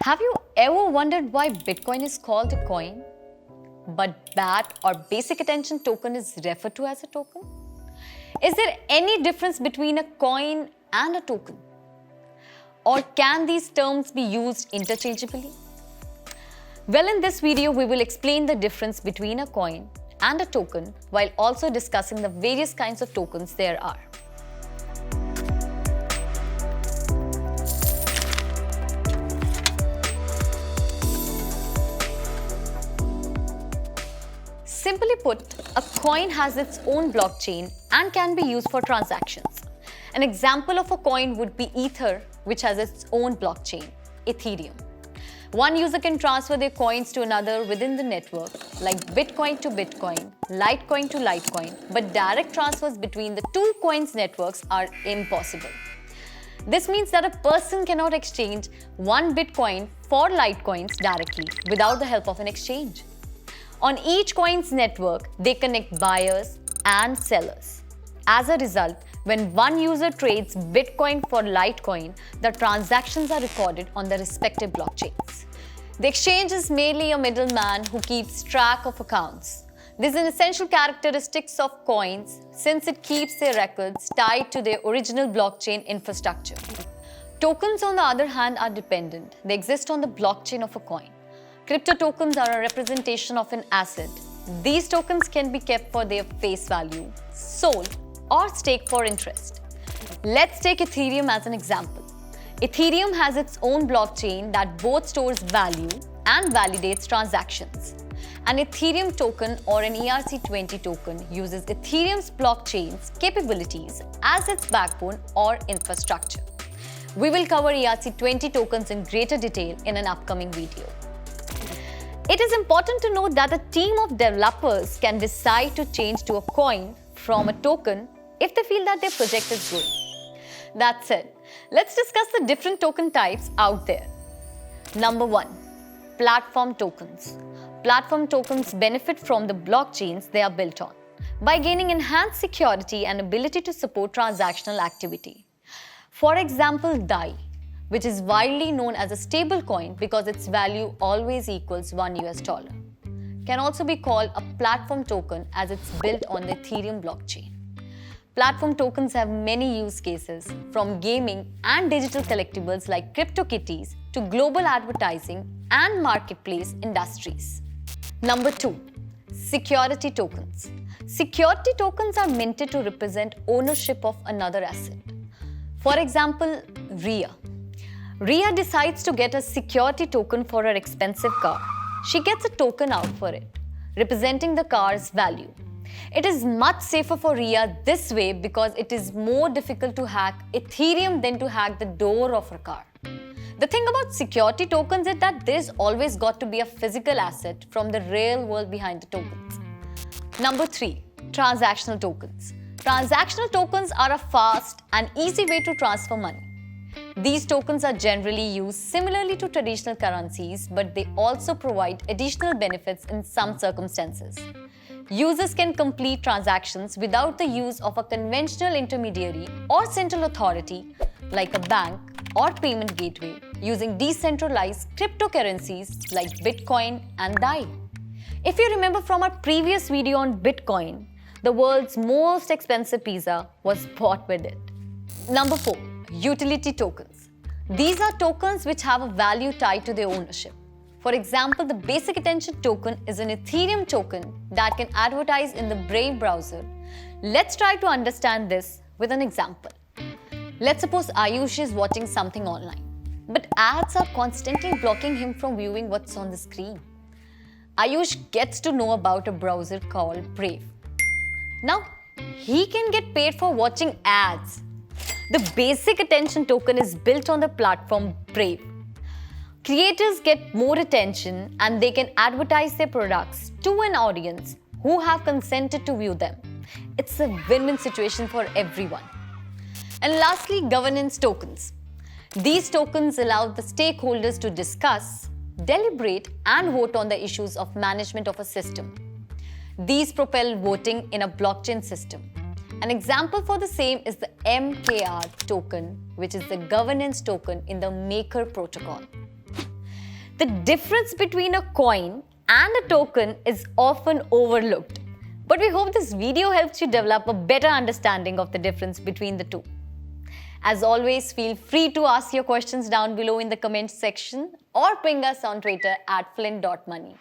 Have you ever wondered why Bitcoin is called a coin, but BAT or basic attention token is referred to as a token? Is there any difference between a coin and a token? Or can these terms be used interchangeably? Well, in this video, we will explain the difference between a coin and a token while also discussing the various kinds of tokens there are. Simply put, a coin has its own blockchain and can be used for transactions. An example of a coin would be Ether, which has its own blockchain, Ethereum. One user can transfer their coins to another within the network, like Bitcoin to Bitcoin, Litecoin to Litecoin, but direct transfers between the two coins networks are impossible. This means that a person cannot exchange one Bitcoin for Litecoins directly without the help of an exchange. On each coin's network, they connect buyers and sellers. As a result, when one user trades Bitcoin for Litecoin, the transactions are recorded on the respective blockchains. The exchange is mainly a middleman who keeps track of accounts. This is an essential characteristic of coins since it keeps their records tied to their original blockchain infrastructure. Tokens, on the other hand, are dependent. They exist on the blockchain of a coin. Crypto tokens are a representation of an asset. These tokens can be kept for their face value, sold, or staked for interest. Let's take Ethereum as an example. Ethereum has its own blockchain that both stores value and validates transactions. An Ethereum token or an ERC20 token uses Ethereum's blockchain's capabilities as its backbone or infrastructure. We will cover ERC20 tokens in greater detail in an upcoming video. It is important to note that a team of developers can decide to change to a coin from a token if they feel that their project is good. That's it. Let's discuss the different token types out there. Number 1. Platform tokens. Platform tokens benefit from the blockchains they are built on by gaining enhanced security and ability to support transactional activity. For example, DAI, which is widely known as a stable coin because its value always equals $1, can also be called a platform token as it's built on the Ethereum blockchain. Platform tokens have many use cases, from gaming and digital collectibles like CryptoKitties to global advertising and marketplace industries. Number 2. Security tokens. Security tokens are minted to represent ownership of another asset. For example, Ria. Ria decides to get a security token for her expensive car. She gets a token out for it, representing the car's value. It is much safer for Ria this way because it is more difficult to hack Ethereum than to hack the door of her car. The thing about security tokens is that there's always got to be a physical asset from the real world behind the tokens. Number 3. Transactional tokens. Transactional tokens are a fast and easy way to transfer money. These tokens are generally used similarly to traditional currencies, but they also provide additional benefits in some circumstances. Users can complete transactions without the use of a conventional intermediary or central authority like a bank or payment gateway using decentralized cryptocurrencies like Bitcoin and DAI. If you remember from our previous video on Bitcoin, the world's most expensive pizza was bought with it. Number 4. Utility tokens. These are tokens which have a value tied to their ownership. For example, the basic attention token is an Ethereum token that can advertise in the Brave browser. Let's try to understand this with an example. Let's suppose Ayush is watching something online, but ads are constantly blocking him from viewing what's on the screen. Ayush gets to know about a browser called Brave. Now, he can get paid for watching ads. The basic attention token is built on the platform Brave. Creators get more attention and they can advertise their products to an audience who have consented to view them. It's a win-win situation for everyone. And lastly, governance tokens. These tokens allow the stakeholders to discuss, deliberate, and vote on the issues of management of a system. These propel voting in a blockchain system. An example for the same is the MKR token, which is the governance token in the Maker protocol. The difference between a coin and a token is often overlooked. But we hope this video helps you develop a better understanding of the difference between the two. As always, feel free to ask your questions down below in the comments section or ping us on Twitter at Flint.money.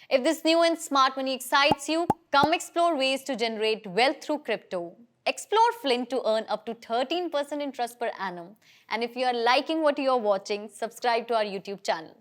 If this new and smart money excites you, come explore ways to generate wealth through crypto. Explore Flint to earn up to 13% interest per annum. And if you are liking what you are watching, subscribe to our YouTube channel.